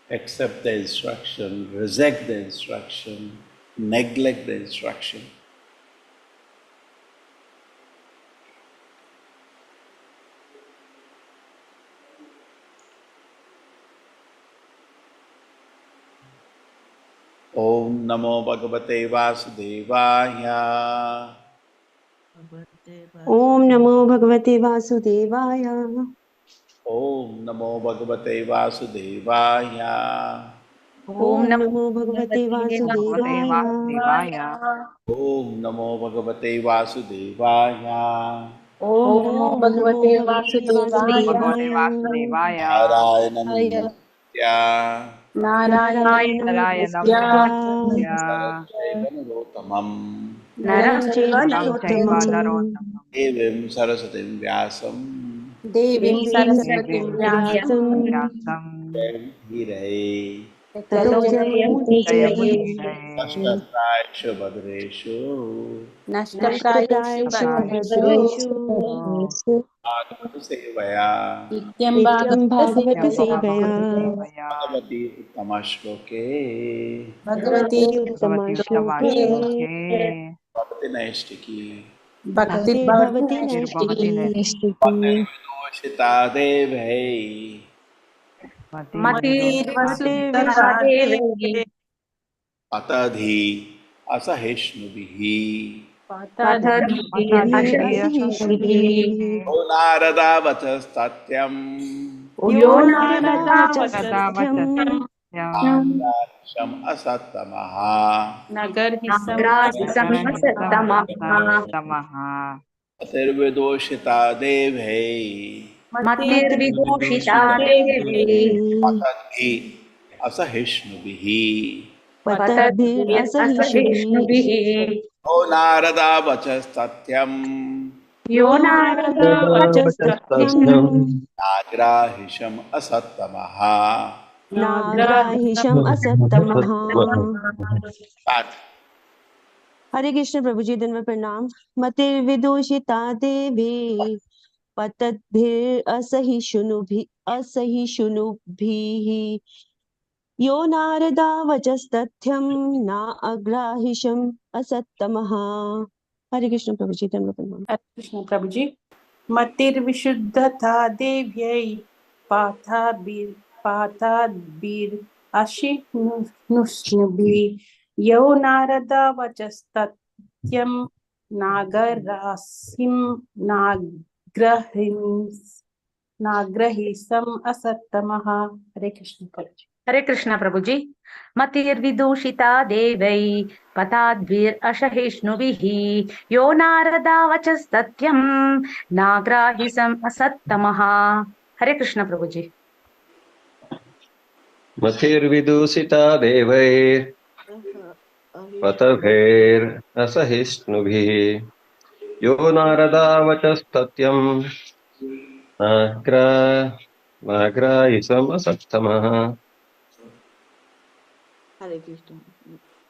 accept the instruction, reject the instruction, neglect the instruction. Om Namo Bhagavate Vasudevaya. Om Namo Bhagavate Vasudevaya. Om Namo Bhagavate Vasudevaya. Om Namo Bhagavate Vasudevaya. Om Namo Bhagavate Vasudevaya. Om Namo Bhagavate Vasudevaya. Narayana Namostya. Narayana Namostya. Saraswaiva Narotamam. Naram Chaiva Narottamam. Devim Sarasatim Vyasam. Devim Saraswatim Vyasam. Jayam Hirai. Tato Jayamudire. Nashtaprayaksha Bhadreshu. Nashtaprayashu Bhadreshu. Bhagavata Sevaya. Nityam Bhagavata Sevaya. Bhagavati Uttamashloke. Bhagavati Uttama Shloke. Bhagavati Naistiki. Bhakti Bhavati Nashtiki. Bhakti Vidoshita Devai. Matir Vasudha Devi. Patadhi Asahishnubihi. Patadhi Asihishnubi. O Narada Vachastatyam. Yo Narada Vachasatyam. Nagarisham Asattamaha. Nagarhisam Nagrahisa Atirvidoshita Devai. Matir Vidoshita Devi. Patadhi Asahishnubihi. Patadhi Asihishnubi. O Narada Vachastatyam. Yo Narada Vachasatyam. Nagrahisham Asattamaha. Nagrahisham Asattamaha. Pat. Hare Krishna Prabhuji, Danva Pranam. Matir Vidoshita Devi. Patadbhir asahishunubhi. Yo narada vajastatyam na agrahisham asattamaha. Hare Krishna Prabhuji, Danva Pranam. Hare Krishna Prabhuji. Matir Vishuddhata Devyai Patadbir Ashinushnubhi Yo Narada Vajastatyam Nagarasim Nagrahisam Asattamaha. Hare Krishna Prabhuji. Hare Krishna Prabhuji. Matir Vidushita Devai Patadvir Ashahishnubhihi Yo Narada Vachastatyam Nagrahisam Asattamaha. Hare Krishna Prabhuji. मतिर्विदूषिता देवैः पतभैरसहिष्णुभिः यो नारदावचस्तत्यं नाग्राहिसमसत्तमः Hare Krishna.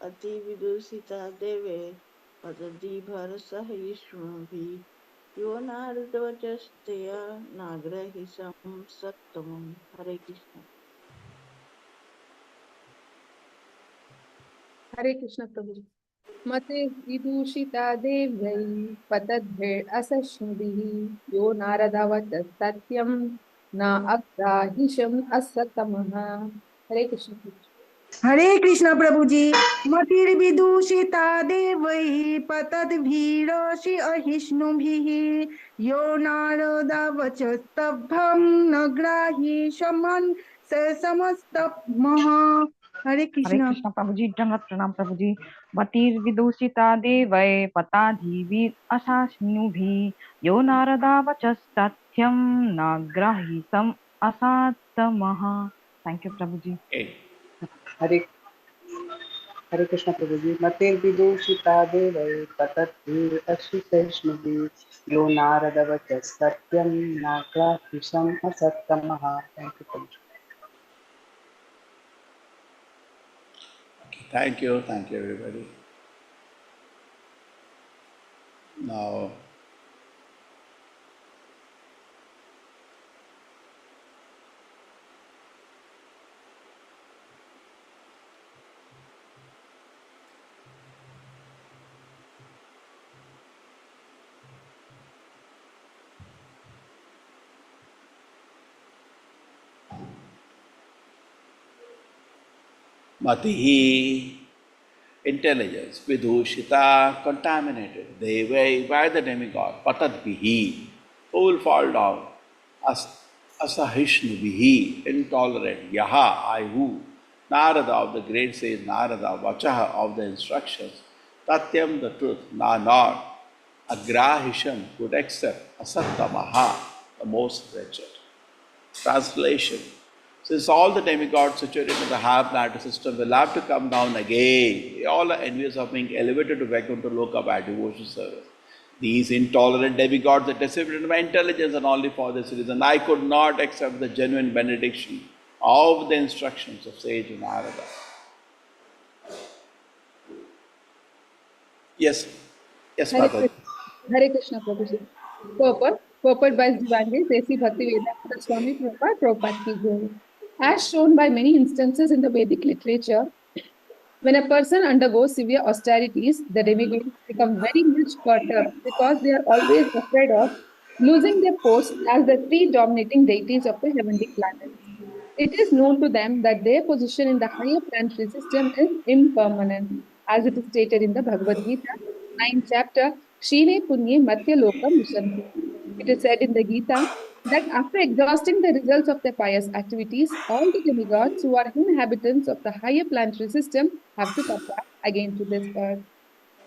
Ati vidusita deve patadi bharasa Vishnuvi Yonardavachastaya nagrahisam sattamam. Hare Krishna. Hare Krishna Prabhuji. Mate vidushita devyai patadbhe asashnubihi yo naradavatas satyam na agrahisham asatamaha. Hare Krishna Prabhuji. हरे कृष्ण प्रभु जी मतिर्विदूषिता देवैः पतद्भिरसि अहिष्णुभिः यो नारदावचस्तभं न ग्राही समन् समस्तमः हरे Krishna Prabhuji. Danvat Pranam Prabhuji. Matir Vidushita Devai Patadhivir Asashnubhi Yo Narada Vachastatyam Nagrahisam Asattamaha. Thank you, Prabhuji. Okay. Hare Krishna Prabhuji. Matir Vidushita Devai Patadbir Ashinushnubhi Yo Narada Vachastatyam Nagrahisam Asattamaha. Thank you, Prabhuji. Thank you everybody. Now, Matihi, intelligence, Vidushita, contaminated, Devai, by the demigod, Patadbihi, who will fall down, Asahishnubihi, intolerant, Yaha, I who, Narada of the great sage Narada, Vachaha of the instructions, Tatyam the truth, Na not, Agrahisham could accept, Asattamaha, the most wretched. Translation. Since all the demigods situated in the higher planetary system will have to come down again, they all are envious of being elevated to Vaikuntha Loka by devotional service. These intolerant demigods are decimated my intelligence, and only for this reason I could not accept the genuine benediction of the instructions of sage Narada. Yes, yes, Hare Mataji. Krishna, Hare Krishna Prabhuji. Purport by Divanji Desi Bhakti Vedanta Swami Prabhupada Prabhupada Ki Jai. As shown by many instances in the Vedic literature, when a person undergoes severe austerities, the demigods become very much perturbed because they are always afraid of losing their post as the three dominating deities of the heavenly planets. It is known to them that their position in the higher planetary system is impermanent, as it is stated in the Bhagavad Gita, 9th chapter, Kshine Punye Matya Loka Mishanti. It is said in the Gita that after exhausting the results of their pious activities, all the demigods who are inhabitants of the higher planetary system have to come back again to this earth.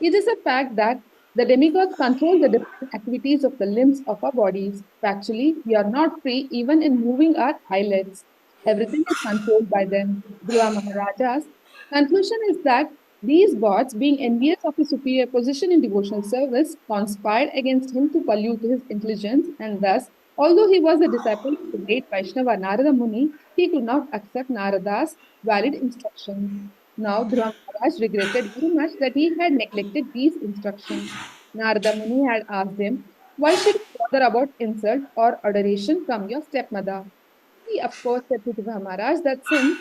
It is a fact that the demigods control the different activities of the limbs of our bodies. Actually, we are not free even in moving our eyelids. Everything is controlled by them. Dhruva Maharaja's conclusion is that these gods, being envious of his superior position in devotional service, conspired against him to pollute his intelligence, and thus, although he was a disciple of the great Vaishnava Narada Muni, he could not accept Narada's valid instructions. Now, Dhruva Maharaj regretted very much that he had neglected these instructions. Narada Muni had asked him, "Why should you bother about insult or adoration from your stepmother?" He, of course, said to Dhruva Maharaj that since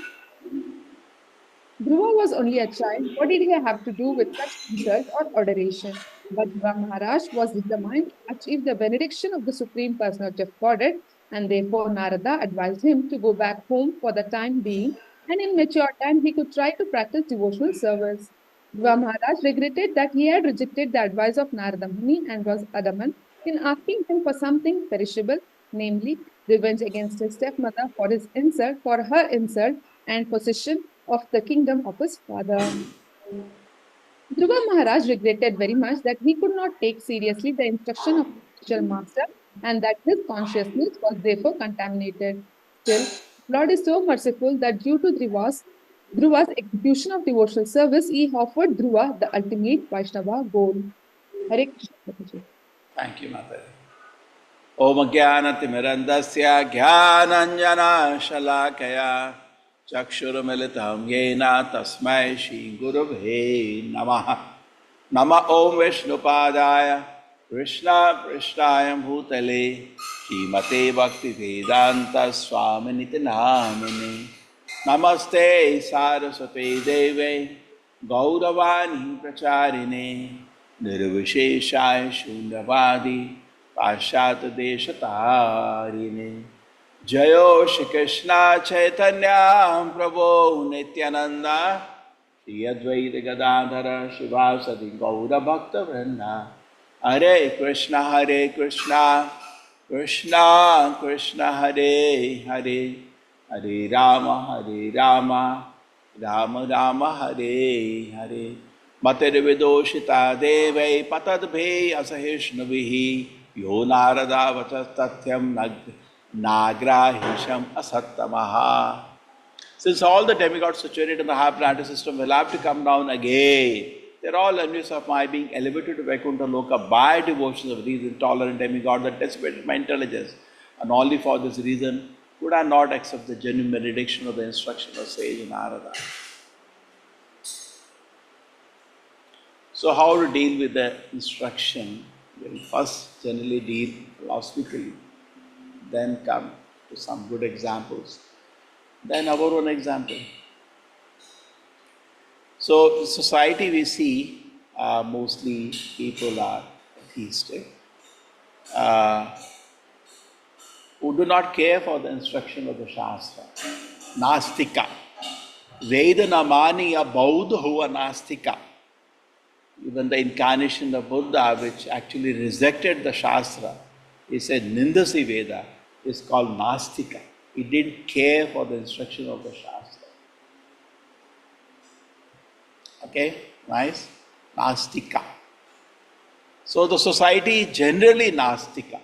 Dhruva was only a child, what did he have to do with such insult or adoration? But Dhruva Maharaj was determined to achieve the benediction of the Supreme Personality of Godhead, and therefore Narada advised him to go back home for the time being, and in mature time he could try to practice devotional service. Dhruva Maharaj regretted that he had rejected the advice of Narada Muni and was adamant in asking him for something perishable, namely revenge against his stepmother for her insult and possession of the kingdom of his father. Dhruva Maharaj regretted very much that he could not take seriously the instruction of his spiritual master and that his consciousness was therefore contaminated. Still, Lord is so merciful that due to Dhruva's execution of devotional service, he offered Dhruva the ultimate Vaishnava goal. Hare Krishna Prabhuji. Thank you, Mataji. Om Jnanatimirandasya Jnananjana Shalakaya Chakshurumilitam Yena Tasmai Shri Gurubhe Namaha. Nama Om Vishnupadaya Krishna Prishnaya Bhutale Srimate Bhakti Vedanta Swaminiti Namini Namaste Saraswate Deve Gauravani Pracharine Nirvisheshaya Shunyavadi Pashat Deshatarine Jayo Shri Krishna Chaitanya Prabhu Nityananda Shri Advaita Gadadhara Shivasadi Gaura Bhakta Vrinda Hare Krishna Krishna Krishna Hare Hare Hare Rama Rama Rama Hare Hare Matir Vidoshita Deve Patadbhe Asahishnubihi Yo Narada Vachastatyam Nagrahisham Asattamaha. Since all the demigods situated in the high planetary system will have to come down again, they're all envious of my being elevated to Vaikuntha Loka by devotions of these intolerant demigods that decimated my intelligence. And only for this reason could I not accept the genuine benediction of the instruction of sage Narada. So how to deal with the instruction? We'll first generally deal philosophically, then come to some good examples, then our own example. So society we see mostly people are atheistic, who do not care for the instruction of the Shastra, Nastika. Vedanamaniya Bauddha Huva Nastika. Even the incarnation of Buddha, which actually rejected the Shastra, he said Nindasi Veda, is called Nastika. He didn't care for the instruction of the Shastra. Okay, nice? Nastika. So the society is generally Nastika.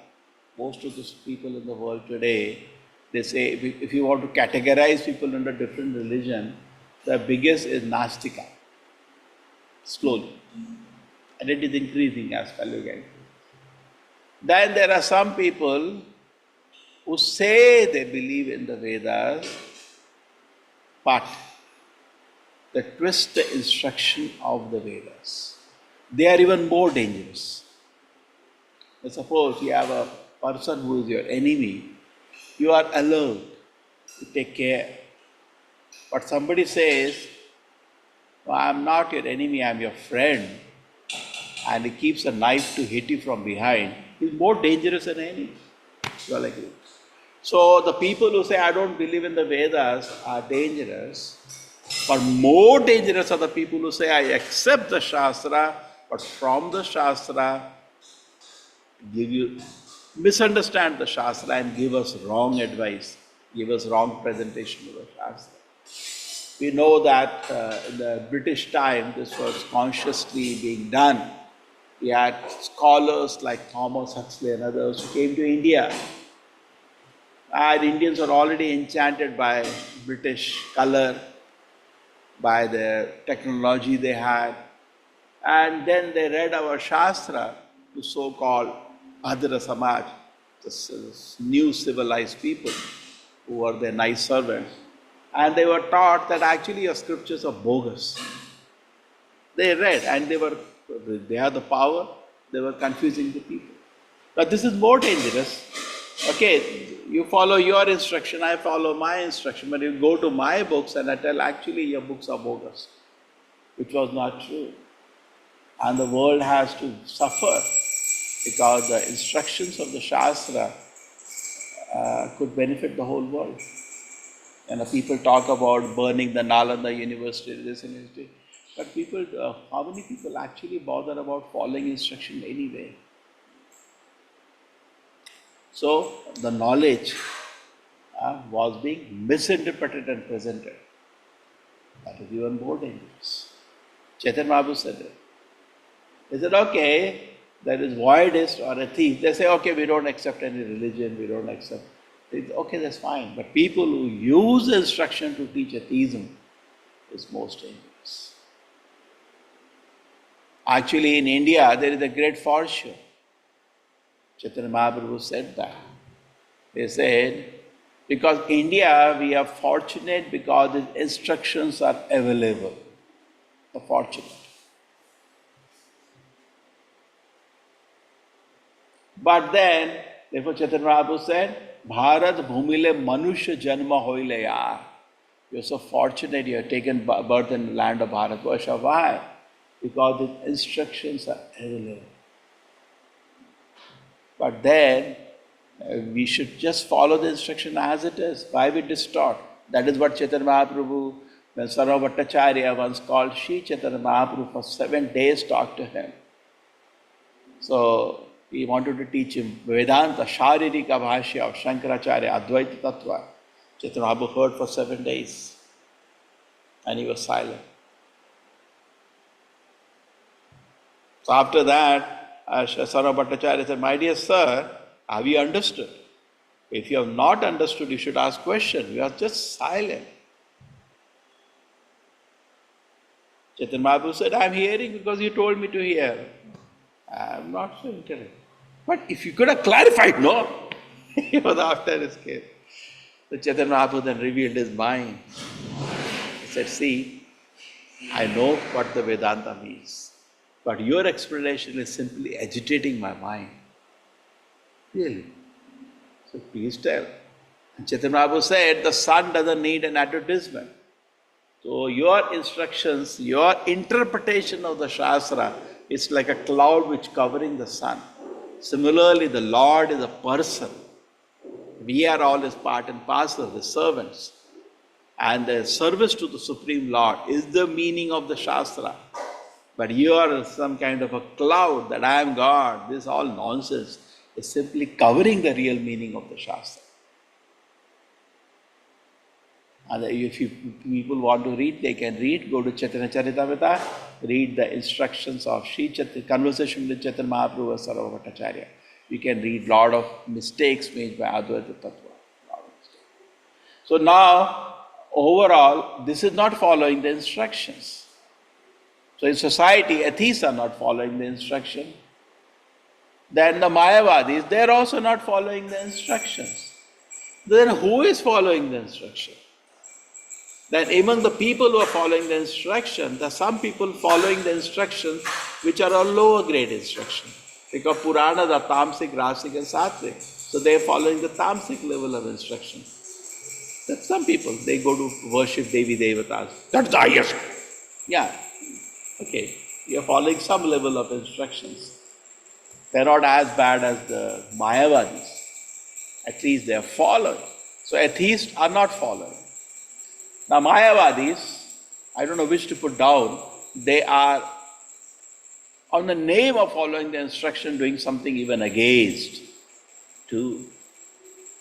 Most of the people in the world today, they say if you want to categorize people under different religion, the biggest is Nastika. Slowly. And it is increasing as Kali Yuga increases. Then there are some people who say they believe in the Vedas, but they twist the instruction of the Vedas. They are even more dangerous. Suppose you have a person who is your enemy, you are alert to take care. But somebody says, "No, I am not your enemy, I am your friend," and he keeps a knife to hit you from behind, he is more dangerous than an enemy. You all agree? So the people who say, "I don't believe in the Vedas," are dangerous. But more dangerous are the people who say, "I accept the Shastra, but from the Shastra, misunderstand the Shastra and give us wrong advice, give us wrong presentation of the Shastra." We know that in the British time, this was consciously being done. We had scholars like Thomas Huxley and others who came to India. And Indians were already enchanted by British color, by the technology they had. And then they read our Shastra to so-called Bhadra Samaj, this new civilized people who were their nice servants. And they were taught that actually your scriptures are bogus. They read and they had the power, they were confusing the people. But this is more dangerous. Okay, you follow your instruction, I follow my instruction, but you go to my books and I tell actually your books are bogus, which was not true. And the world has to suffer because the instructions of the Shastra could benefit the whole world. And people talk about burning the Nalanda University, this university. But people, how many people actually bother about following instruction anyway? So the knowledge was being misinterpreted and presented. That is even more dangerous. Chaitanya Mahaprabhu said it. He said, okay, there is voidist or a thief. They say, okay, we don't accept any religion, we don't accept. Okay, that's fine. But people who use instruction to teach atheism is most dangerous. Actually, in India, there is a great fortune. Chaitanya Mahaprabhu said that. They said, because India, we are fortunate because its instructions are available. The fortunate. But then, therefore Chaitanya Mahaprabhu said, Bharat bhumile manushya janma hoile yaar. You're so fortunate you have taken birth in the land of Bharatvarsha. Why? Because the instructions are available. But then, we should just follow the instruction as it is. Why we distort? That is what Chaitanya Mahaprabhu, when Sarva Bhattacharya once called Shri Chaitanya Mahaprabhu for 7 days, talked to him. So, he wanted to teach him Vedanta, Sharirika Bhashya of Shankaracharya, Advaita Tattva. Chaitanya Mahaprabhu heard for 7 days. And he was silent. So after that, Sarva Bhattacharya said, my dear sir, have you understood? If you have not understood, you should ask questions. You are just silent. Chaitanya Mahaprabhu said, I am hearing because you told me to hear. I am not so intelligent. But if you could have clarified, no. He was after his case. So Chaitanya Mahaprabhu then revealed his mind. He said, see, I know what the Vedanta means. But your explanation is simply agitating my mind. Really? So please tell. And Chaitanya Mahaprabhu said, the sun doesn't need an advertisement. So your instructions, your interpretation of the Shastra is like a cloud which covering the sun. Similarly, the Lord is a person. We are all his part and parcel, his servants. And the service to the Supreme Lord is the meaning of the Shastra. But you are some kind of a cloud that I am God. This is all nonsense. It's simply covering the real meaning of the Shastra. And if people want to read, they can read. Go to Chaitanya Charitamrita, read the instructions of Conversation with Chaitanya Mahaprabhu Sarva Bhattacharya. You can read a lot of mistakes made by Advaita Tattva. So now, overall, this is not following the instructions. So in society, atheists are not following the instruction. Then the Mayavadis, they are also not following the instructions. Then who is following the instruction? That among the people who are following the instruction, there are some people following the instructions which are a lower grade instruction. Because Puranas are Tamasic, Rasic and Sattvic. So they are following the Tamasic level of instruction. That's some people, they go to worship Devi Devatas. That's the highest. Yeah, okay. You are following some level of instructions. They're not as bad as the Mayavadis. At least they are following. So atheists are not following. Now Mayavadis, I don't know which to put down, they are on the name of following the instruction doing something even against too.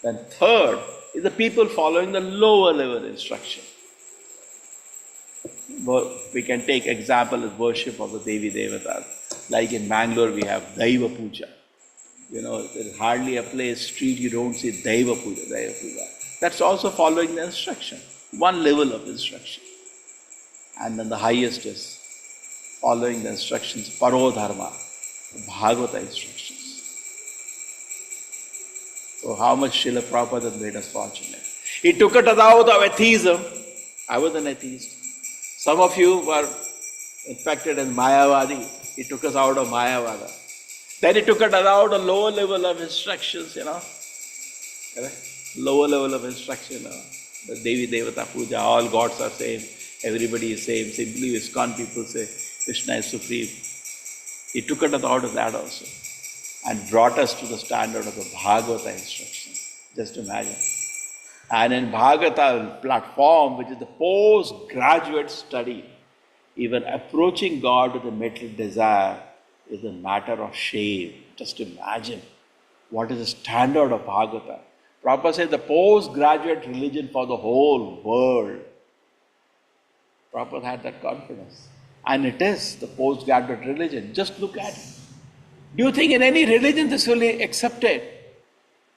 Then third is the people following the lower level instruction. We can take example as worship of the Devi Devatas. Like in Mangalore we have Daiva Puja. You know, there's hardly a place, street you don't see Daiva Puja, Daiva Puja. That's also following the instruction. One level of instruction. And then the highest is following the instructions, Paro Dharma, the Bhagavata instructions. So how much Srila Prabhupada made us fortunate. He took it out of atheism. I was an atheist. Some of you were infected in Mayavadi. He took us out of Mayavada. Then he took it out a lower level of instructions, you know. Lower level of instruction, the Devi Devata Puja, all gods are same, everybody is same. Simply ISKCON people say Krishna is supreme. He took it out of that also and brought us to the standard of the Bhagavata instruction. Just imagine. And in Bhagavata platform, which is the postgraduate study, even approaching God with a material desire is a matter of shame. Just imagine what is the standard of Bhagavata. Prabhupada says the postgraduate religion for the whole world. Prabhupada had that confidence. And it is the postgraduate religion. Just look at it. Do you think in any religion this will be accepted?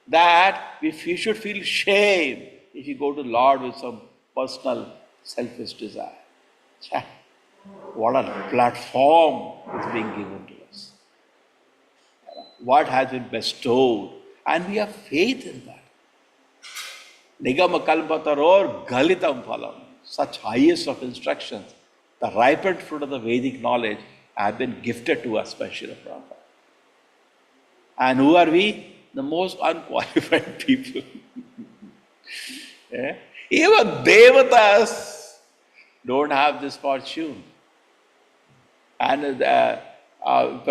That if you should feel shame if you go to Lord with some personal selfish desire. What a platform is being given to us. What has been bestowed. And we have faith in that. Nigama kalpataror galitam phalam. Such highest of instructions, the ripened fruit of the Vedic knowledge have been gifted to us by Srila Prabhupada. And who are we? The most unqualified people. Yeah? Even Devatas don't have this fortune. And Dhruva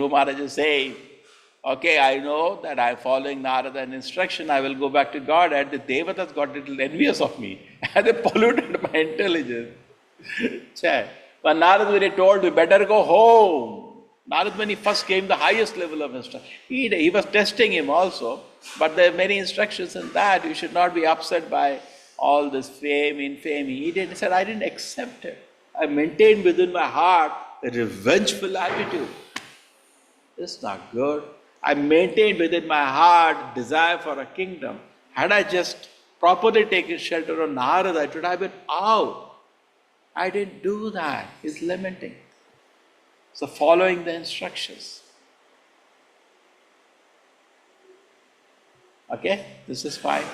Maharaj is saying, okay, I know that I am following Narada and instruction, I will go back to God, and the Devatas got a little envious of me, and they polluted my intelligence. But Narada, when he told, we better go home. Narada, when he first came, the highest level of instruction, he was testing him also, but there are many instructions in that, you should not be upset by all this fame, infamy. He said, I didn't accept it. I maintained within my heart a revengeful attitude. It's not good. I maintained within my heart desire for a kingdom. Had I just properly taken shelter of Narada, it would have been out. I didn't do that. He's lamenting. So following the instructions. Okay, this is fine.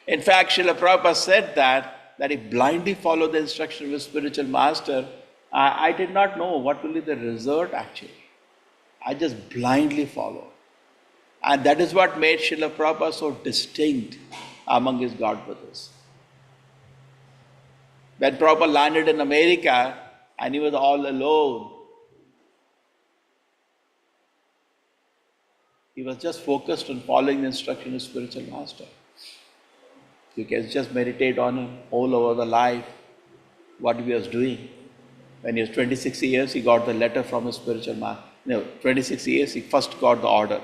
In fact, Srila Prabhupada said that he blindly followed the instruction of his spiritual master. I did not know what will be the result actually. I just blindly followed. And that is what made Srila Prabhupada so distinct among his God brothers. When Prabhupada landed in America and he was all alone, he was just focused on following the instruction of his spiritual master. You can just meditate on him all over the life, what he was doing. When he was 26 years, he got the letter from his spiritual master. No, 26 years, he first got the order.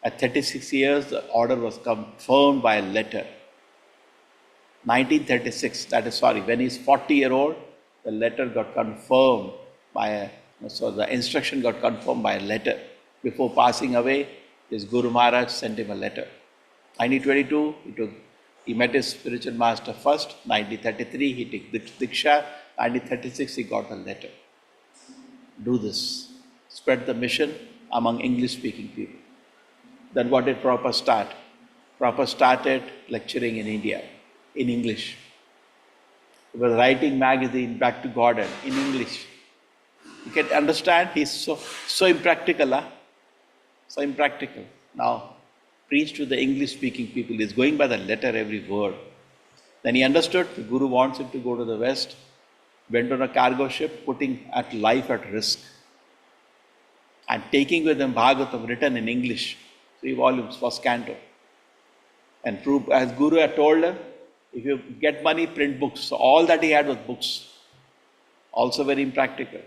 At 36 years, the order was confirmed by a letter. 1936, when he's 40-year-old, the letter got confirmed the instruction got confirmed by a letter. Before passing away, his Guru Maharaj sent him a letter. 1922, he met his spiritual master first. 1933, he took Diksha. 1936, he got a letter. Do this. Spread the mission among English-speaking people. Then what did Prabhupada start? Prabhupada started lecturing in India, in English. He was writing magazine, Back to Garden, in English. You can understand, he's so impractical, huh? So impractical. Now, preach to the English-speaking people. He's going by the letter, every word. Then he understood the Guru wants him to go to the West, went on a cargo ship, putting life at risk, and taking with him Bhagavatam written in English, 3 volumes, first canto. And as Guru had told him, if you get money, print books. So all that he had was books. Also very impractical.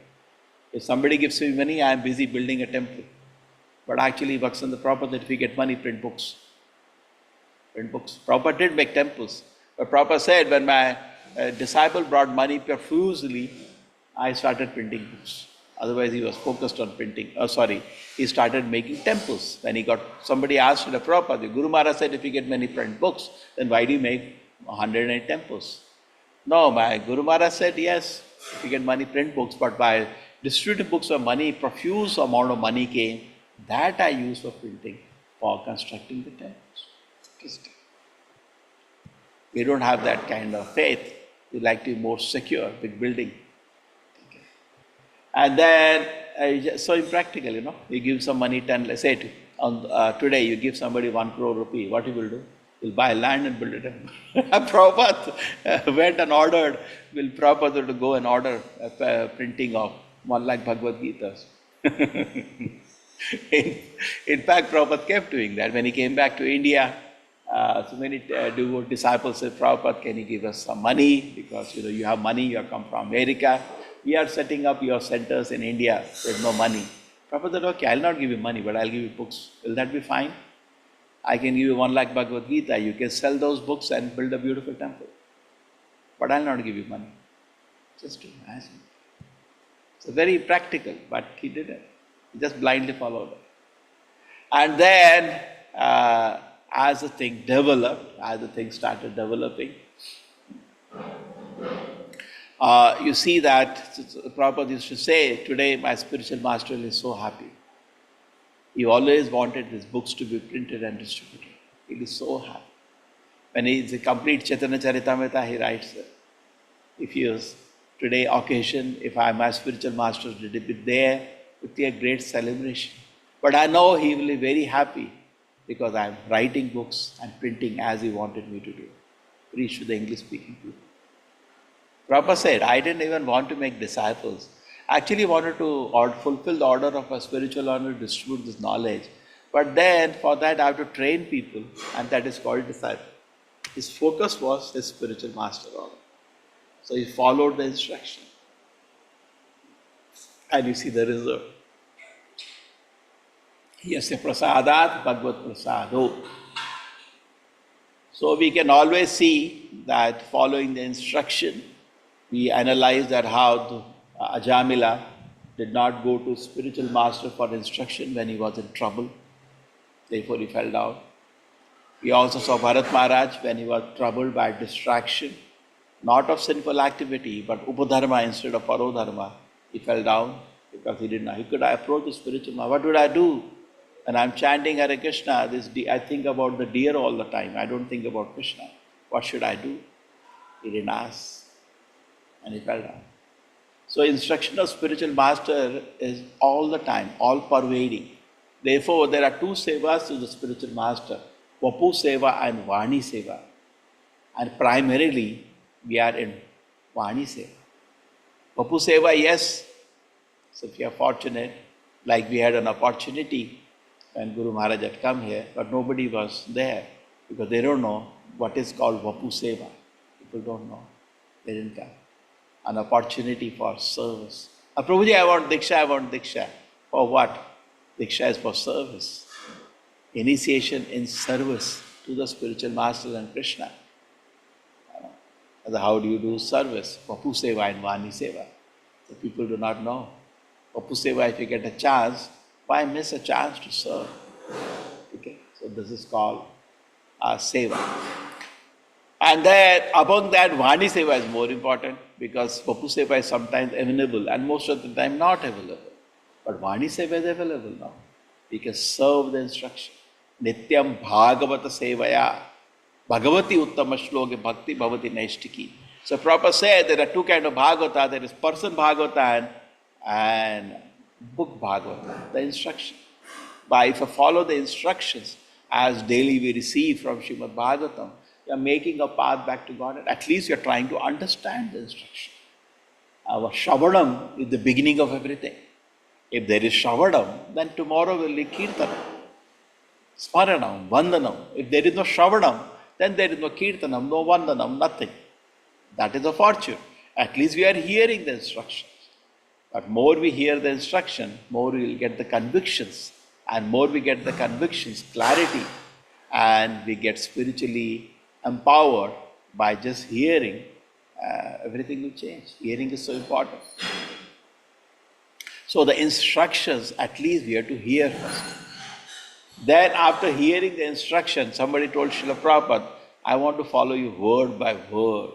If somebody gives me money, I am busy building a temple. But actually, Bhaktivinoda Prabhupada said, if you get money, print books. Print books. Prabhupada did make temples. But Prabhupada said, when my disciple brought money profusely, I started printing books. Otherwise, he was focused on printing. He started making temples. When somebody asked the Prabhupada, the Guru Maharaj said, if you get many print books, then why do you make 108 temples? No, my Guru Maharaj said, yes, if you get money, print books, but by distributing books of money, profuse amount of money came, that I use for printing, for constructing the temples. We don't have that kind of faith. We like to be more secure, big building. And then, so impractical, you give some money, today you give somebody 1 crore rupee, what he will do? He'll buy land and build a temple. Prabhupada went and ordered, Prabhupada to go and order a printing of 1 lakh Bhagavad Gitas. In fact, Prabhupada kept doing that. When he came back to India, so many disciples said, Prabhupada, can you give us some money? Because you have money, you have come from America. We are setting up your centers in India. There's no money. Prabhupada said, okay, I'll not give you money, but I'll give you books. Will that be fine? I can give you 1 lakh Bhagavad Gita. You can sell those books and build a beautiful temple. But I'll not give you money. Just to imagine. So very practical, but he did it. He just blindly followed it. And then, as the thing developed, as the thing started developing, you see that Prabhupada used to say, today my spiritual master is so happy. He always wanted his books to be printed and distributed. He is so happy. When he is a complete Chaitanya Charitamrita, he writes, if he was today occasion, if my spiritual master did it there, it would be a great celebration. But I know he will be very happy because I am writing books and printing as he wanted me to do. Preach to the English-speaking people. Prabhupada said, I didn't even want to make disciples. I actually wanted to fulfill the order of a spiritual honor, distribute this knowledge. But then, for that, I have to train people, and that is called disciple. His focus was his spiritual master order. So he followed the instruction. And you see the result. Yasya prasadat bhagavad prasado. So we can always see that following the instruction, we analyze that how Ajamila did not go to spiritual master for instruction when he was in trouble. Therefore he fell down. We also saw Bharat Maharaj when he was troubled by distraction, not of sinful activity, but upadharma instead of parodharma. He fell down because he didn't know. He could approach the spiritual master. What would I do? And I'm chanting Hare Krishna, I think about the deer all the time. I don't think about Krishna. What should I do? He didn't ask. And he fell down. So instruction of spiritual master is all the time, all pervading. Therefore, there are 2 sevas to the spiritual master, Vapu Seva and Vani Seva. And primarily, we are in Vani Seva. Vapu Seva, yes. So if you are fortunate, like we had an opportunity when Guru Maharaj had come here, but nobody was there. because they don't know what is called Vapu Seva. People don't know. They didn't come. An opportunity for service. Prabhuji, I want Diksha, I want Diksha. For what? Diksha is for service. Initiation in service to the spiritual master and Krishna. How do you do service? Vapu Seva and Vani Seva. The people do not know. Vapu Seva, if you get a chance, why miss a chance to serve? Okay, so this is called Seva. And then among that, Vani Seva is more important because Vapu Seva is sometimes available and most of the time not available. But Vani Seva is available now. We can serve the instruction. Nityam Bhagavata Sevaya. Bhagavati Uttama Shloke Bhakti Bhavati Naishtiki. So Prabhupada said there are two kinds of Bhagavata. There is person Bhagavata and book Bhagavata, the instruction. But if I follow the instructions as daily we receive from Srimad Bhagavatam, you are making a path back to God. At least you are trying to understand the instruction. Our Shravanam is the beginning of everything. If there is Shravanam, then tomorrow will be Kirtanam, Smaranam, Vandanam. If there is no Shravanam, then there is no Kirtanam, no Vandanam, nothing. That is a fortune. At least we are hearing the instructions. But more we hear the instruction, more we will get the convictions. And more we get the convictions, clarity, and we get spiritually empowered by just hearing, everything will change. Hearing is so important. So the instructions, at least we have to hear first. Then after hearing the instruction, somebody told Srila Prabhupada, I want to follow you word by word.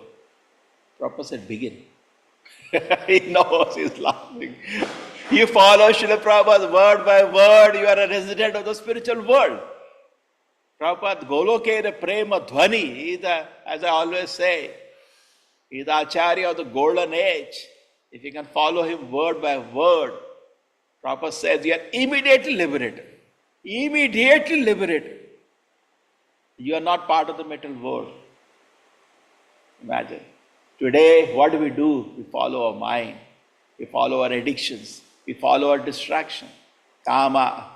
Prabhupada said, begin. He knows, he's laughing. You follow Srila Prabhupada word by word, you are a resident of the spiritual world. Prabhupada, Golokera Prema Dhvani, he is the, as I always say, he is the Acharya of the golden age. If you can follow him word by word, Prabhupada says you are immediately liberated. Immediately liberated. You are not part of the material world. Imagine. Today, what do? We follow our mind. We follow our addictions. We follow our distraction. Kama.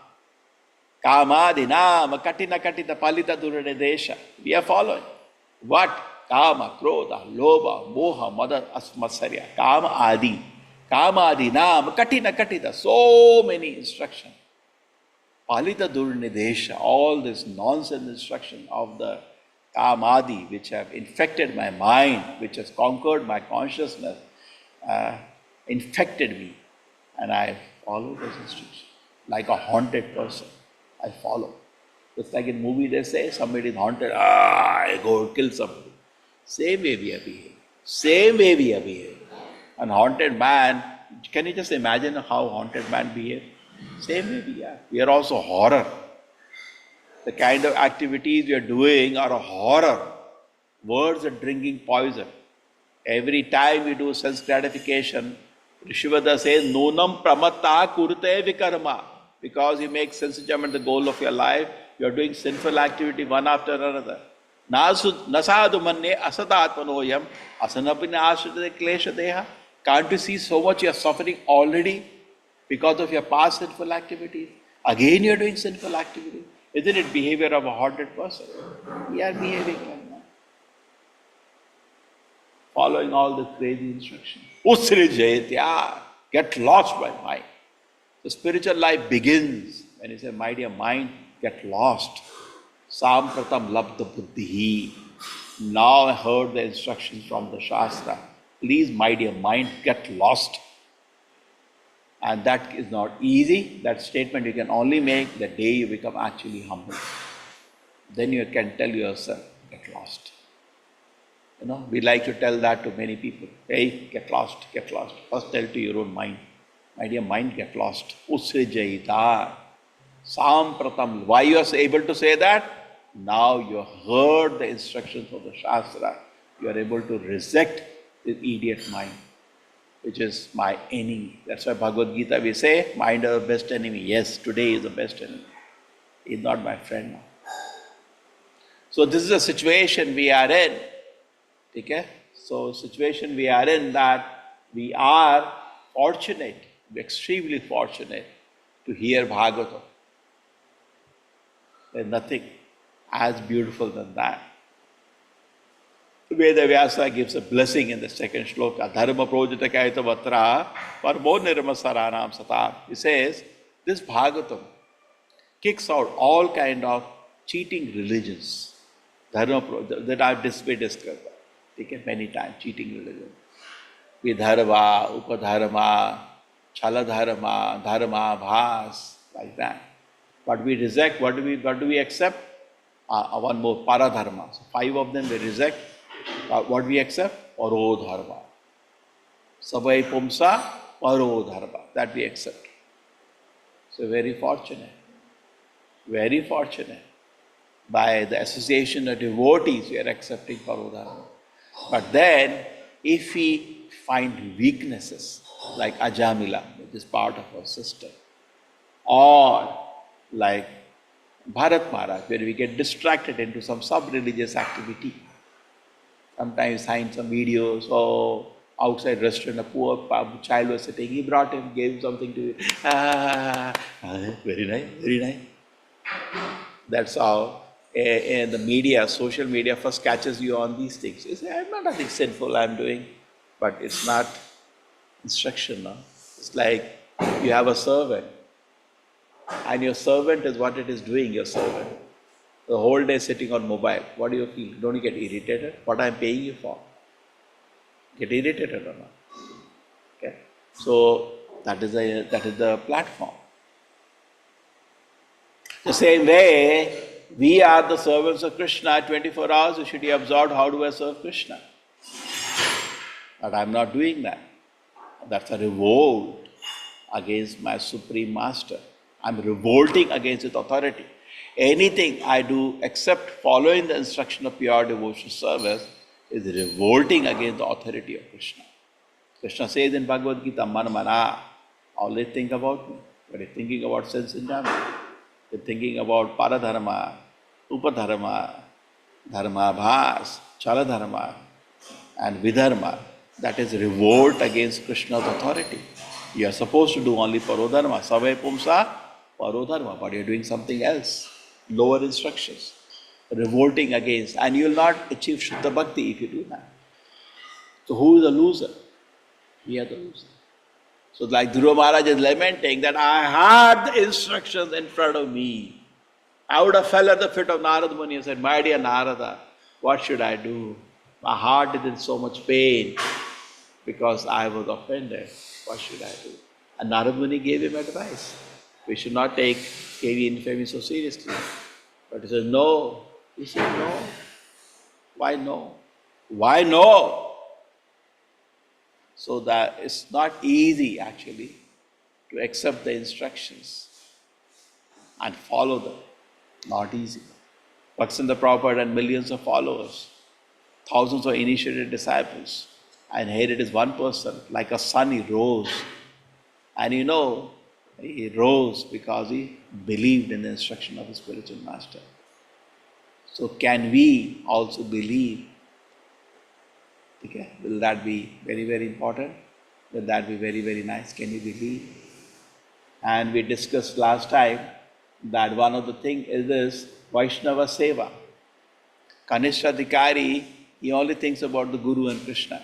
Kama dinama katina katina palita durane desha. We are following. What? Kama, Krodha, Lobha, Moha, Mada, Asmasarya. Kama adi. Kama adi nam katina katina. So many instructions. Palita Durnidesha, all this nonsense instruction of the Kamadi, which have infected my mind, which has conquered my consciousness, infected me. And I follow those instructions. Like a haunted person, I follow. Just like in movie they say, somebody is haunted, I go kill somebody. Same way we are behaving. Same way we are behaving. An haunted man, can you just imagine how haunted man behaves? Same way we are. We are also horror. The kind of activities we are doing are a horror. Words are drinking poison. Every time we do sense gratification, Rishivada says, Nunam pramatta kurte vikarma. Because you make sense enjoyment the goal of your life, you are doing sinful activity one after another. Nasadu manne asadatmanoyam asanapina ashrita klesha deha. Can't you see so much you are suffering already? Because of your past sinful activities. Again you are doing sinful activity. Isn't it behavior of a haunted person? We are behaving like that. Following all the crazy instructions. Usri jayatya. Get lost by mind. The spiritual life begins when you say, my dear mind, get lost. Sampratam labdha buddhihi. Now I heard the instructions from the Shastra. Please, my dear mind, get lost. And that is not easy. That statement you can only make the day you become actually humble. Then you can tell yourself, get lost. You know, we like to tell that to many people. Hey, get lost, get lost. First tell to your own mind. My dear mind, get lost. Usrijayita. Sampratam. Why you are able to say that? Now you heard the instructions of the Shastra. You are able to reject this idiot mind, which is my enemy. That's why Bhagavad Gita we say, mind is the best enemy. Yes, today is the best enemy. He is not my friend now. So this is a situation we are in. Okay? So situation we are in that we are fortunate, extremely fortunate to hear Bhagavatam. There's nothing. as beautiful than that. Veda Vyasa gives a blessing in the second shloka. Dharma projita kaita vatra parmo nirmasaranam satam. He says, this Bhagavatam kicks out all kind of cheating religions. Dharma that I've discussed many times, cheating religion. Vidharva, Upadharma, Chaladharma, Dharma, Bhas, like that. But we reject, what do we accept? One more, Paradharma. So 5 of them we reject. What we accept? Parodharma. Savai Pumsa, Parodharma. That we accept. So very fortunate. Very fortunate. By the association of devotees, we are accepting Parodharma. But then, if we find weaknesses, like Ajamila, which is part of our system, or like Bharat Maharaj, where we get distracted into some sub-religious activity. Sometimes find some videos, or outside restaurant, a poor child was sitting, he brought him, gave him something to eat. Very nice, very nice. That's how the media, social media first catches you on these things. You say, I'm not nothing sinful I'm doing, but it's not instruction. No? It's like you have a servant, and your servant is what it is doing, your servant. The whole day sitting on mobile, what do you feel? Don't you get irritated? What I'm paying you for? Get irritated or not? Okay. So that is the platform. The same way, we are the servants of Krishna. 24 hours, you should be absorbed, how do I serve Krishna? But I'm not doing that. That's a revolt against my Supreme Master. I'm revolting against his authority. Anything I do except following the instruction of pure devotional service is revolting against the authority of Krishna. Krishna says in Bhagavad Gita, Man mana, always think about me. But you're thinking about sense enjoyment. You're thinking about Paradharma, Upadharma, Dharma Bhas, Chaladharma, and Vidharma. That is revolt against Krishna's authority. You are supposed to do only Parodharma, Savai Pumsa, Parodharma, but you are doing something else. Lower instructions, revolting against, and you will not achieve Shuddha Bhakti if you do that. So who is the loser? We are the loser. So like Dhruva Maharaj is lamenting that I had the instructions in front of me. I would have fell at the feet of Narada Muni and said, my dear Narada, what should I do? My heart is in so much pain because I was offended. What should I do? And Narada Muni gave him advice. We should not take KV infamy so seriously. But he said, no. He said, no. Why no? Why no? So that it's not easy actually to accept the instructions and follow them. Not easy. Bhaktivinoda Prabhupada and millions of followers, thousands of initiated disciples, and here it is one person, like a sun he rose. And you know, he rose because he believed in the instruction of his spiritual master. So can we also believe? Okay? Will that be very, very important? Will that be very, very nice? Can you believe? And we discussed last time that one of the things is this Vaishnava Seva. Kanishadhikari, he only thinks about the Guru and Krishna.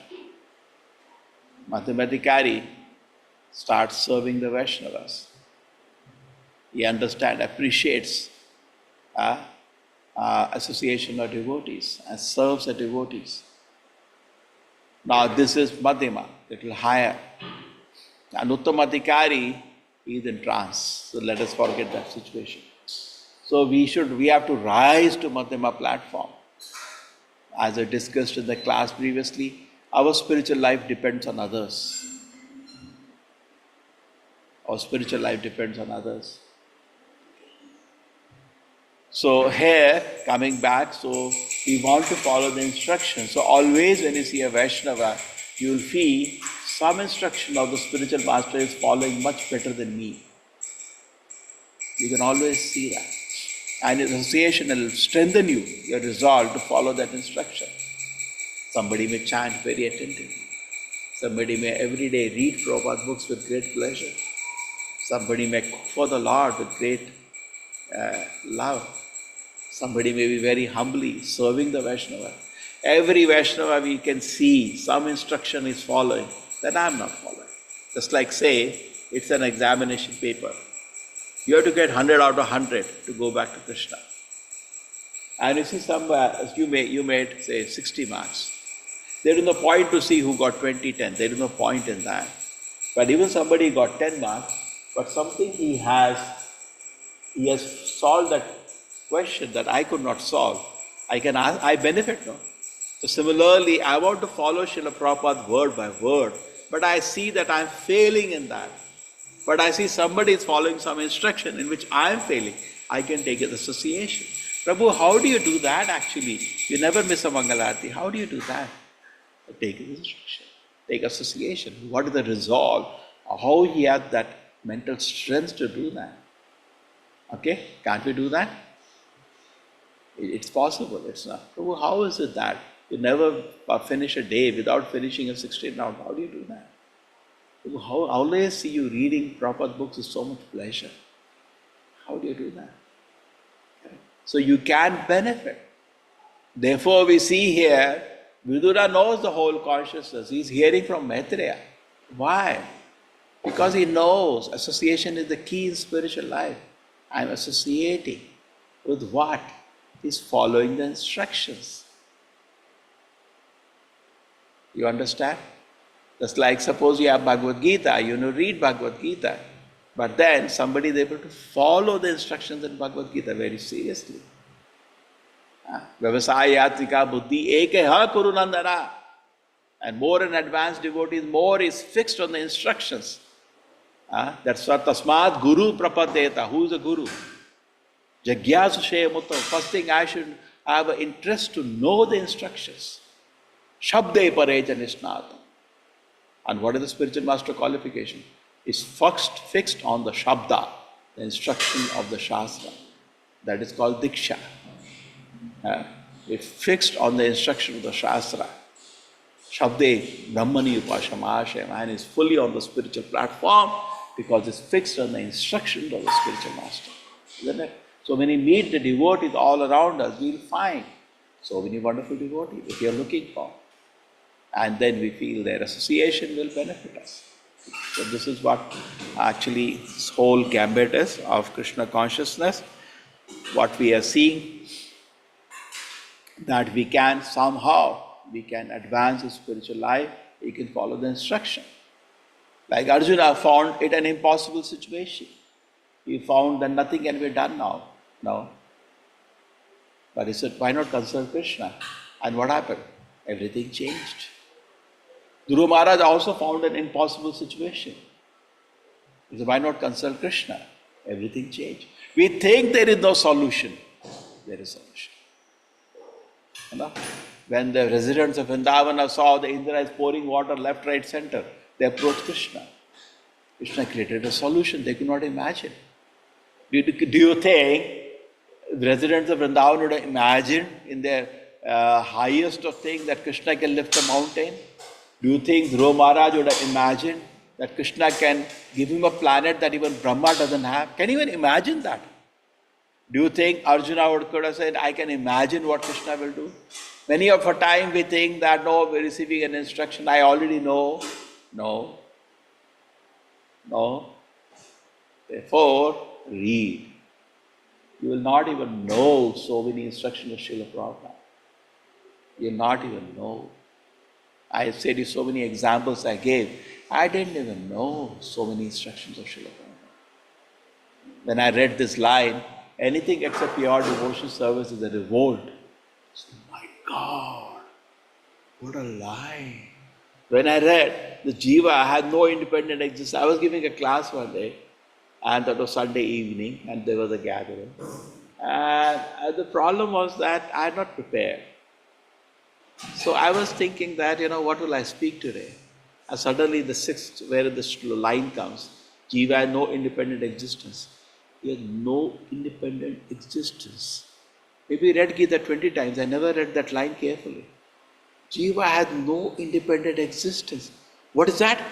Madhyamadhikari starts serving the Vaishnavas. He understands, appreciates association of devotees and serves the devotees. Now this is Madhyama, little higher. And Uttamadhikari is in trance. So let us forget that situation. So we have to rise to Madhyama platform. As I discussed in the class previously, our spiritual life depends on others. Our spiritual life depends on others. So here, coming back, so we want to follow the instructions. So always when you see a Vaishnava, you will feel some instruction of the spiritual master is following much better than me. You can always see that. And his association will strengthen you, your resolve to follow that instruction. Somebody may chant very attentively. Somebody may every day read Prabhupada books with great pleasure. Somebody may cook for the Lord with great love. Somebody may be very humbly serving the Vaishnava. Every Vaishnava we can see some instruction is following, that I am not following. Just like say, it's an examination paper. You have to get 100 out of 100 to go back to Krishna. And you see somewhere, you made say 60 marks. There is no point to see who got 20, 10. There is no point in that. But even somebody got 10 marks, but something he has solved that question that I could not solve. I benefit, no? So similarly, I want to follow Srila Prabhupada word by word, but I see that I am failing in that. But I see somebody is following some instruction in which I am failing. I can take an association. Prabhu, how do you do that actually? You never miss a Mangalarti. How do you do that? Take an instruction. Take association. What is the resolve? How he had that mental strength to do that? Okay? Can't we do that? It's possible. It's not. Prabhu, how is it that you never finish a day without finishing a 16 round? How do you do that? Prabhu, how always see you reading Prabhupada books is so much pleasure. How do you do that? Okay. So you can benefit. Therefore we see here, Vidura knows the whole consciousness. He's hearing from Maitreya. Why? Because he knows association is the key in spiritual life. I'm associating with what? He's following the instructions. You understand? Just like suppose you have Bhagavad Gita, read Bhagavad Gita, but then somebody is able to follow the instructions in Bhagavad Gita very seriously. Vyavasayatrika buddhi ekeha kurunandana. And more an advanced devotee, more is fixed on the instructions. That's what tasmad guru prapadeta. Who is a guru? Jagyasu sheyamutta. First thing I should have an interest to know the instructions. Shabde pareja nishnata. And what is the spiritual master qualification? Is fixed on the Shabda, the instruction of the Shastra. That is called Diksha. It's fixed on the instruction of the Shastra. Shabde Brahmani Upashamashe. Man is fully on the spiritual platform because it's fixed on the instruction of the spiritual master. Isn't it? So when we meet the devotees all around us, we'll find so many wonderful devotees if you're looking for. And then we feel their association will benefit us. So this is what actually this whole gambit is of Krishna consciousness. What we are seeing, that we can somehow, we can advance in spiritual life, we can follow the instruction. Like Arjuna found it an impossible situation. He found that nothing can be done now. No. But he said, why not consult Krishna? And what happened? Everything changed. Dhruva Maharaj also found an impossible situation. He said, why not consult Krishna? Everything changed. We think there is no solution. There is solution. You know? When the residents of Vrindavana saw the Indra is pouring water left, right, center, they approached Krishna. Krishna created a solution they could not imagine. Do you think the residents of Vrindavan would have imagined in their highest of things that Krishna can lift a mountain? Do you think Dhruva Maharaj would have imagined that Krishna can give him a planet that even Brahma doesn't have? Can you even imagine that? Do you think Arjuna could have said, I can imagine what Krishna will do? Many of our time we think that, no, we're receiving an instruction, I already know. No. No. Therefore, read. You will not even know so many instructions of Srila Prabhupada. You will not even know. I said you so many examples I gave. I didn't even know so many instructions of Srila Prabhupada. When I read this line, anything except pure devotion service is a revolt. So, my God, what a lie. When I read the Jiva had no independent existence, I was giving a class one day, and that was Sunday evening, and there was a gathering. And the problem was that I had not prepared. So I was thinking that, what will I speak today? And suddenly the sixth, where the line comes, Jiva had no independent existence. He had no independent existence. Maybe read Gita 20 times, I never read that line carefully. Jiva had no independent existence. What is that?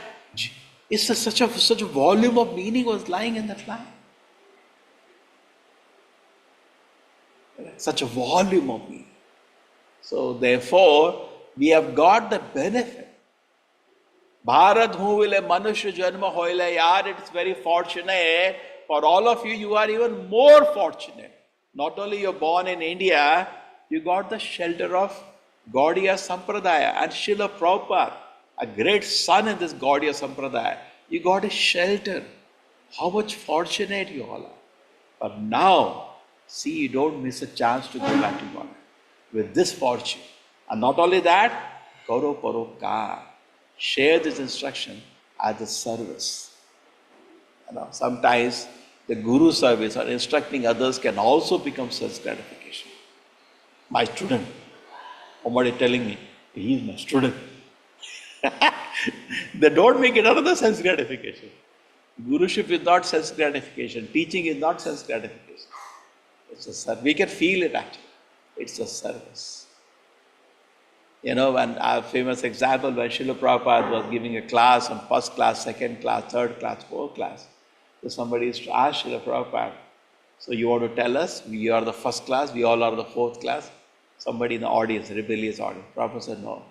It's such a volume of meaning was lying in that line. such a volume of meaning. So therefore, we have got the benefit. Bharat huvile manusya janma hoile yaar, it's very fortunate. For all of you, you are even more fortunate. Not only you're born in India, you got the shelter of Gaudiya Sampradaya and Srila Prabhupada, a great son in this Gaudiya Sampradaya. You got a shelter. How much fortunate you all are. But now, see, you don't miss a chance to go back to God with this fortune. And not only that, Karo Parokar. Share this instruction as a service. Sometimes the Guru service or instructing others can also become self-gratification. My student, somebody telling me, he is my student. They don't make it another self-gratification. Guruship is not self-gratification. Teaching is not self-gratification. It's a service. We can feel it actually. It's a service. When a famous example, when Srila Prabhupada was giving a class on first class, second class, third class, fourth class, so somebody used to ask Srila Prabhupada, so you want to tell us, we are the first class, we all are the fourth class? Somebody in the audience, rebellious audience. Prabhupada said, no,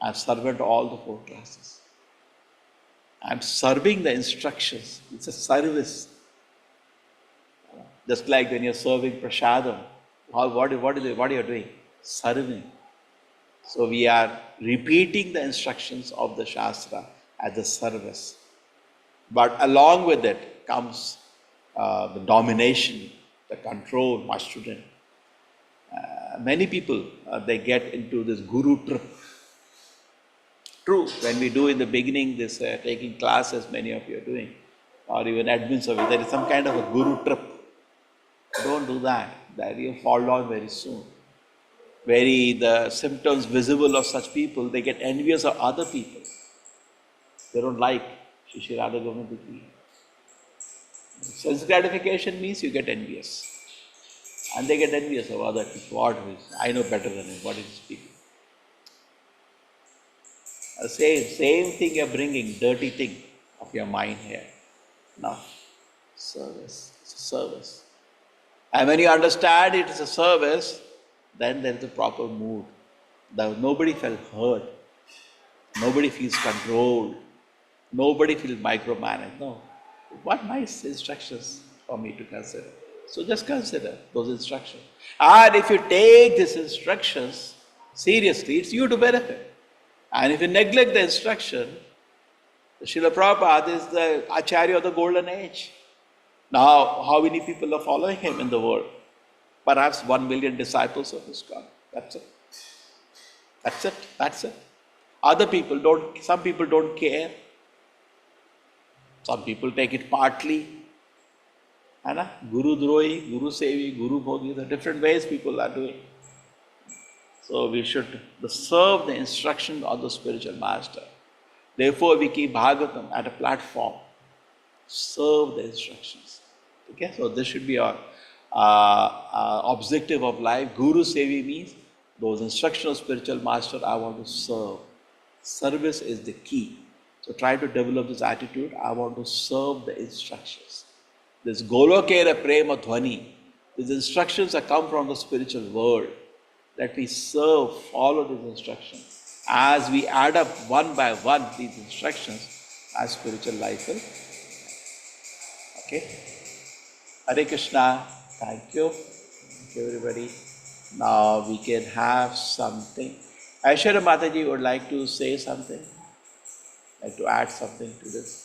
I'm servant to all the four classes. I'm serving the instructions. It's a service. Just like when you're serving prasadam, what are you doing? Serving. So we are repeating the instructions of the Shastra as a service. But along with it comes the domination, the control, my student. Many people, they get into this guru trip. True, when we do in the beginning this taking classes, many of you are doing, or even admins of it, there is some kind of a guru trip. Don't do that. That you fall down very soon. The symptoms visible of such people, they get envious of other people. They don't like Shri Radha Govinda. Self-gratification means you get envious. And they get envious of other people. I know better than him. What is he speaking? Same thing you're bringing, dirty thing of your mind here. Now, service. It's a service. And when you understand it is a service, then there is a proper mood. Nobody felt hurt. Nobody feels controlled. Nobody feels micromanaged. No. What nice instructions for me to consider. So just consider those instructions. And if you take these instructions seriously, it's you to benefit. And if you neglect the instruction, Srila Prabhupada is the Acharya of the golden age. Now, how many people are following him in the world? Perhaps 1 million disciples of ISKCON. That's it. That's it. Some people don't care. Some people take it partly. Guru Drohi, Guru Sevi, Guru Bhogi, the different ways people are doing. So we should serve the instruction of the spiritual master. Therefore, we keep Bhagavatam at a platform. Serve the instructions. Okay, so this should be our objective of life. Guru Sevi means those instructions of spiritual master I want to serve. Service is the key. So try to develop this attitude. I want to serve the instructions. This Golokera Prema Dhvani, these instructions that come from the spiritual world. Let me serve, follow these instructions. As we add up one by one these instructions, our spiritual life will. Okay? Hare Krishna. Thank you. Thank you, everybody. Now we can have something. Aishwarya Mataji would like to say something, like to add something to this.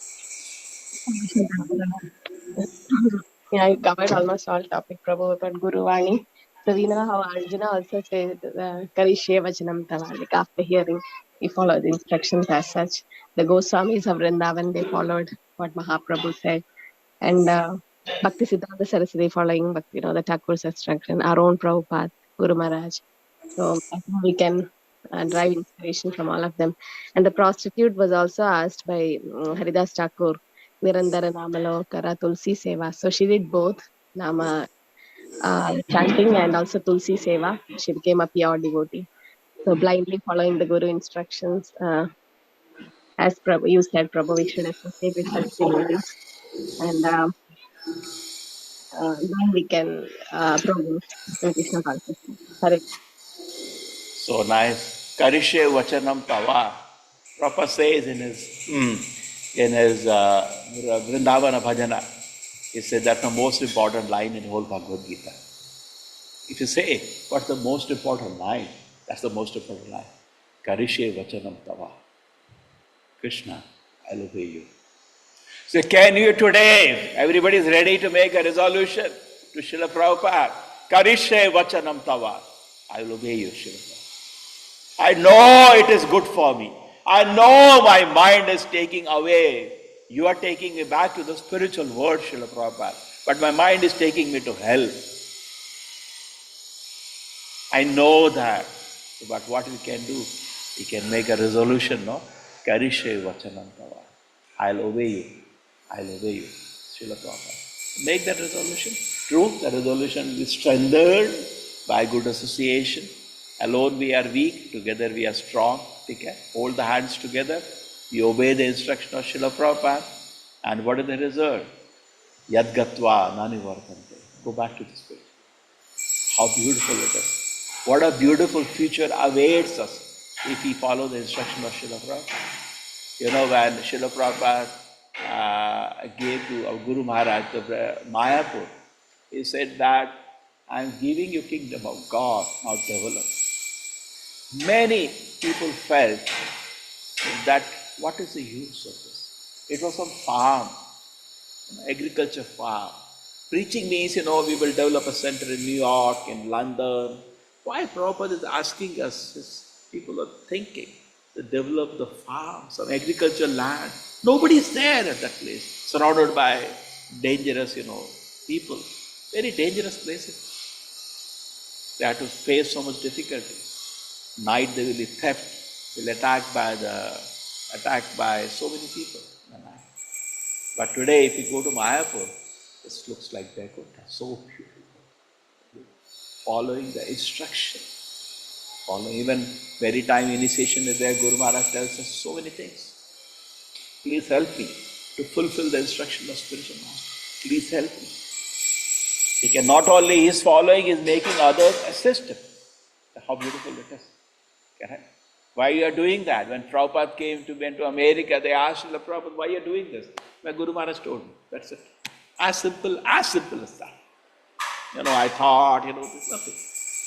Yeah, I covered almost all topic, Prabhu, about Guru Vani. So we know how Arjuna also said, Karishye Vachanam Tava, like after hearing, he followed the instructions as such. The Goswamis of Vrindavan, they followed what Mahaprabhu said. And Bhakti Siddhanta Saraswati following, the Thakur's instruction, our own Prabhupada, Guru Maharaj. So I think we can drive inspiration from all of them. And the prostitute was also asked by Haridas Thakur, Nirandara Namalo Kara Tulsi Seva. So she did both Nama chanting and also Tulsi Seva. She became a pure devotee. So blindly following the Guru instructions, as Prabhu, you said, Prabhu, we should associate with such devotees. And then we can progress in Krishna consciousness. Hare So nice. Karishe vachanam tava. Prabhupada says in his Vrindavana Bhajana, he said that's the most important line in the whole Bhagavad Gita. If you say, what's the most important line? That's the most important line. Karishe vachanam tava. Krishna, I'll obey you. So can you today, everybody is ready to make a resolution to Srila Prabhupada. Karishe vachanam tava. I will obey you, Srila Prabhupada. I know it is good for me. I know my mind is taking away. You are taking me back to the spiritual world, Srila Prabhupada. But my mind is taking me to hell. I know that. But what we can do? We can make a resolution, no? Karishe vachanam tava. I'll obey you. I'll obey you. Srila Prabhupada. Make that resolution. True, the resolution is strengthened by good association. Alone we are weak, together we are strong. Okay? Hold the hands together. We obey the instruction of Srila Prabhupada. And what is the result? Yad gatva nani vartante. Go back to the spirit. How beautiful it is. What a beautiful future awaits us if we follow the instruction of Srila Prabhupada. You know, when Srila Prabhupada gave to our Guru Maharaj the Mayapur, he said that I am giving you kingdom of God, not development. Many people felt that what is the use of this? It was on farm, agriculture farm. Preaching means, we will develop a center in New York, in London. Why Prabhupada is asking us, is people are thinking to develop the farm, some agricultural land. Nobody is there at that place, surrounded by dangerous, people. Very dangerous places. They have to face so much difficulty. Night they will be theft, will attacked by so many people in the night. But today, if you go to Mayapur, this looks like Vaikuntha, so beautiful. Following the instruction, following even very time initiation is there, Guru Maharaj tells us so many things. Please help me to fulfill the instruction of spiritual master. Please help me. He can not only he is following, he is making others assist him. How beautiful it is. Correct? Why you are doing that? When Prabhupada went to America, they asked Srila Prabhupada, why you are doing this? My Guru Maharaj told me. That's it. As simple as that. I thought, there's nothing.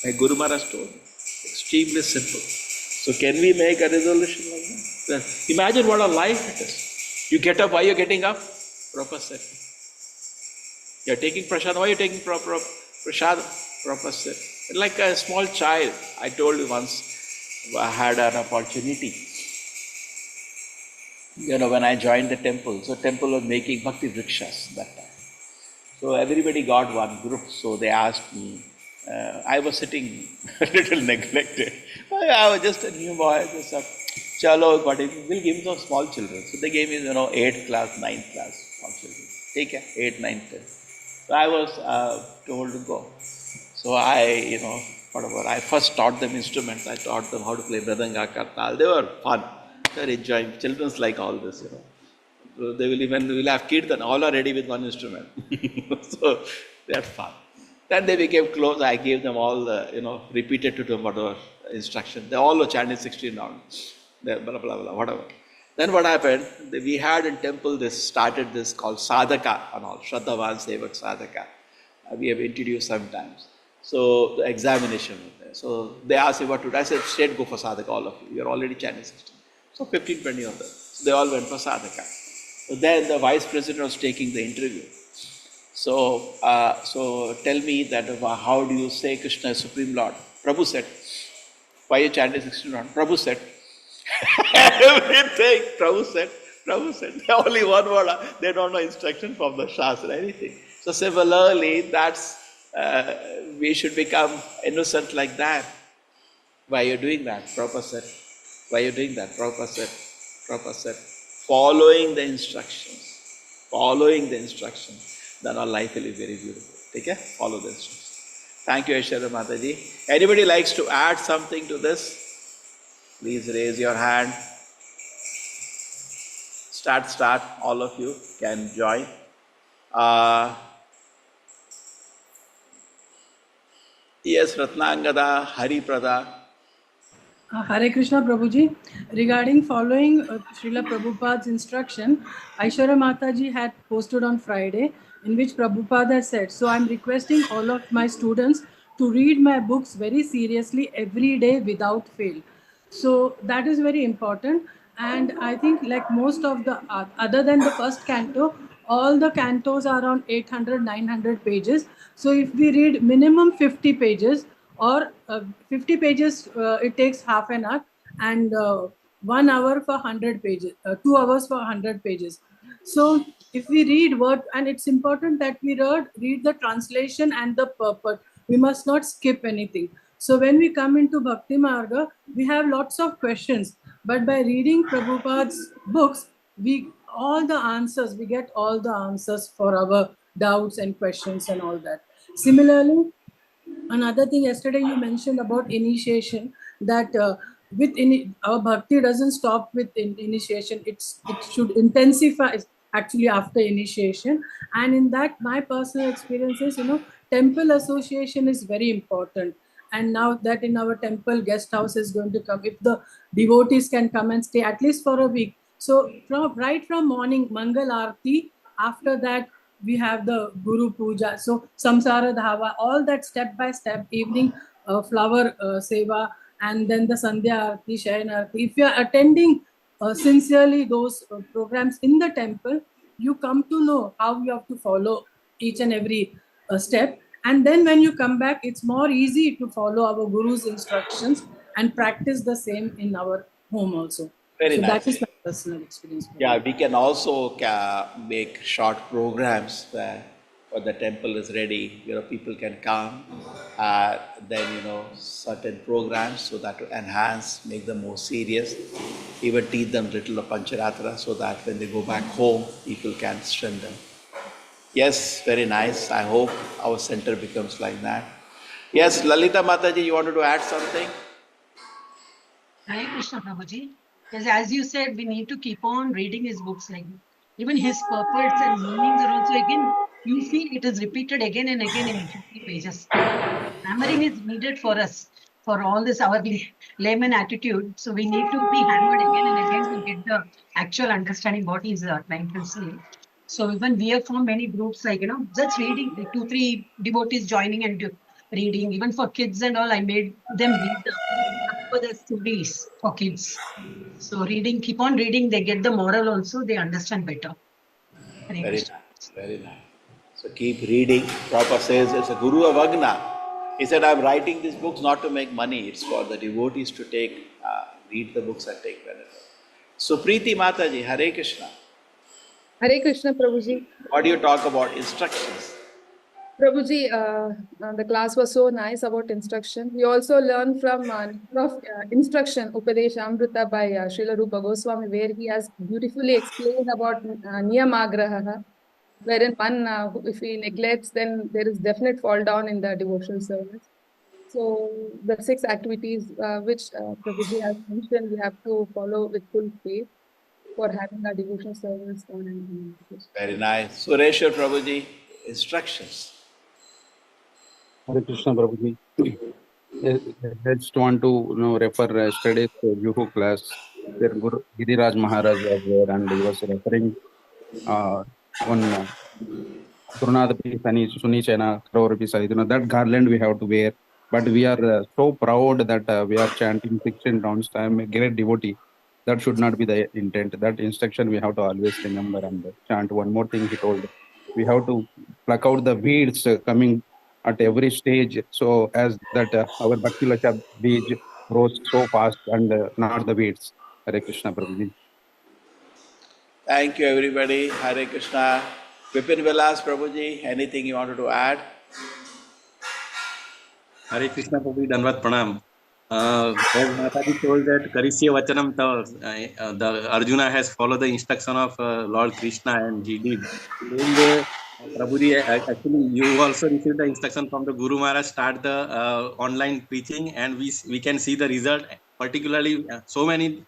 My Guru Maharaj told me. Extremely simple. So can we make a resolution like that? Imagine what a life it is. You get up, why are you getting up? Prabhupada said. You are taking prasad, why are you taking prasad? Prabhupada said. Like a small child, I told you once, I had an opportunity. When I joined the temple, so temple was making bhakti vrikshas that time. So everybody got one group, so they asked me. I was sitting a little neglected. I was just a new boy. They said, chalo, but we'll give them small children. So they gave me, 8th class, 9th class, small children. Take care, 8, 9, 10. So I was told to go. So I, I first taught them instruments. I taught them how to play mridanga, kartal. They were fun. They were enjoying. Children's like all this, So they will have kirtan, all are ready with one instrument. So they had fun. Then they became close. I gave them all the, repeated to them whatever instruction. They all were chanting 16 rounds. Blah, blah, blah, whatever. Then what happened? We had in temple started this called sadhaka and all. Shraddhavan Sevak Sadhaka. We have introduced sometimes. So the examination was there. So they asked me what to do. I said, straight go for sadhaka, all of you. You're already chanting 16. So 15, 20 of them. So they all went for sadhaka. So then the vice president was taking the interview. So tell me that how do you say Krishna is Supreme Lord? Prabhu said, why you chanting 16 rounds? Prabhu said, everything. Prabhu said. Only one word. They don't know instruction from the Shastra, anything. So similarly, that's we should become innocent like that. Why are you doing that? Prabhupada said. Why are you doing that? Prabhupada said. Following the instructions. Then our life will be very beautiful. Okay? Follow the instructions. Thank you, Aishwarya Mataji. Anybody likes to add something to this? Please raise your hand. Start. All of you can join. Yes, Ratnangada, Hari Prada. Hare Krishna Prabhuji. Regarding following Srila Prabhupada's instruction, Aishwarya Mataji had posted on Friday, in which Prabhupada had said, so I'm requesting all of my students to read my books very seriously every day without fail. So that is very important. And I think like most of the, other than the first canto, all the cantos are around 800, 900 pages. So if we read minimum 50 pages, or 50 pages, it takes half an hour, and 1 hour for 100 pages, 2 hours for 100 pages. So if we read word, and it's important that we read the translation and the purport, we must not skip anything. So when we come into Bhakti Marga, we have lots of questions, but by reading Prabhupada's books, we get all the answers for our doubts and questions and all that. Similarly, another thing, yesterday you mentioned about initiation, that our bhakti doesn't stop with initiation. It should intensify actually after initiation. And in that, my personal experience is, temple association is very important. And now that in our temple, guest house is going to come, if the devotees can come and stay at least for a week. So right from morning Mangal Aarti, after that we have the Guru Puja, so Samsara Dhava, all that step by step, evening flower seva, and then the Sandhya Aarti, Shayan Aarti. If you are attending sincerely those programs in the temple, you come to know how you have to follow each and every step. And then when you come back, it's more easy to follow our Guru's instructions and practice the same in our home also. Very so nice. That is my personal experience. Yeah, we can also make short programs where when the temple is ready, people can come, then, certain programs so that to enhance, make them more serious, even teach them little of Pancharatra so that when they go back home, people can strengthen. Yes, very nice. I hope our center becomes like that. Yes, Lalita Mataji, you wanted to add something? Hare Krishna Prabhuji. Because as you said, we need to keep on reading his books. Like even his purports and meanings are also again, you feel it is repeated again and again in 50 pages. Hammering is needed for us, for all this our layman attitude. So we need to be hammered again and again to get the actual understanding what he's trying to say. So even we have formed many groups like, just reading, like 2-3 devotees joining and reading. Even for kids and all, I made them read the stories for kids. So reading, keep on reading, they get the moral also, they understand better. Very nice, very nice. So keep reading. Prabhupada says it's a Guru of Agna. He said, I'm writing these books not to make money. It's for the devotees to read the books and take benefit. So Preeti Mataji, Hare Krishna. Hare Krishna, Prabhuji. What do you talk about? Instructions. Prabhuji, the class was so nice about instruction. We also learned from instruction, Upadesha Amrita by Srila Rupa Goswami, where he has beautifully explained about Niyamagraha, wherein one, if he neglects, then there is definite fall down in the devotional service. So the 6 activities which Prabhuji has mentioned, we have to follow with full faith for having our devotional service on and on. Very nice. Sureshwar Prabhuji, instructions. Hare Krishna Prabhuji. I just want to refer yesterday's Juhu class where Guru Giriraj Maharaj was there and he was referring one Gurunadapi Suni Chena Karorapi. That garland we have to wear. But we are so proud that we are chanting 16 rounds. I am a great devotee. That should not be the intent. That instruction we have to always remember and chant. One more thing he told. We have to pluck out the weeds coming at every stage. So as that our Bhakti Lacha Bij grows so fast and not the weeds. Hare Krishna Prabhuji. Thank you everybody. Hare Krishna. Vipin Vilas Prabhuji, anything you wanted to add? Hare Krishna Prabhuji, Danvat Pranam. As Mataji told that Karisya Vachanam, the Arjuna has followed the instruction of Lord Krishna and he did. Same way, Prabhuji, actually you also received the instruction from the Guru Maharaj, start the online preaching and we can see the result. Particularly so many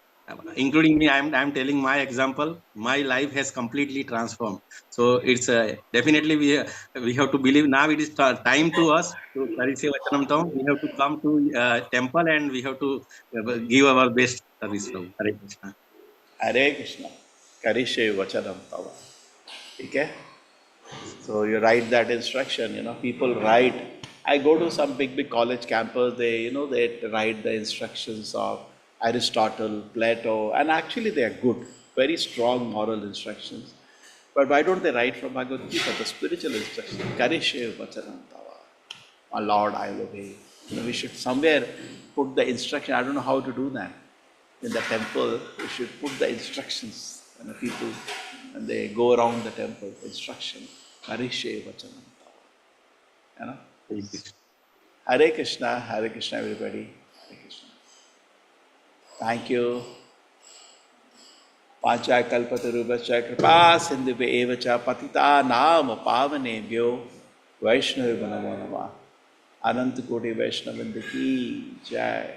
including me, I'm telling my example. My life has completely transformed. So it's definitely we have to believe now. It is time to us to Karisya Vachanam Tam. We have to come to temple and we have to give our best service. Hare Krishna. Hare Krishna. Karishe Vachanam Tava. Okay? So you write that instruction, people write. I go to some big college campus, they write the instructions of Aristotle, Plato, and actually they are good, very strong moral instructions. But why don't they write from Bhagavad Gita, the spiritual instruction? Karishe Vachanam Tava. My Lord, I will obey. We should somewhere put the instruction. I don't know how to do that. In the temple, we should put the instructions. People, and they go around the temple, instruction. Karishe Vachanam Tava. Hare Krishna, everybody. Hare Krishna. Thank you. Pancha kalpatarubhascha kripa sindhubhya evacha patita nama pavanebhyo Vaishnava namo namah. Ananta Koti Vaishnavindaki Jai.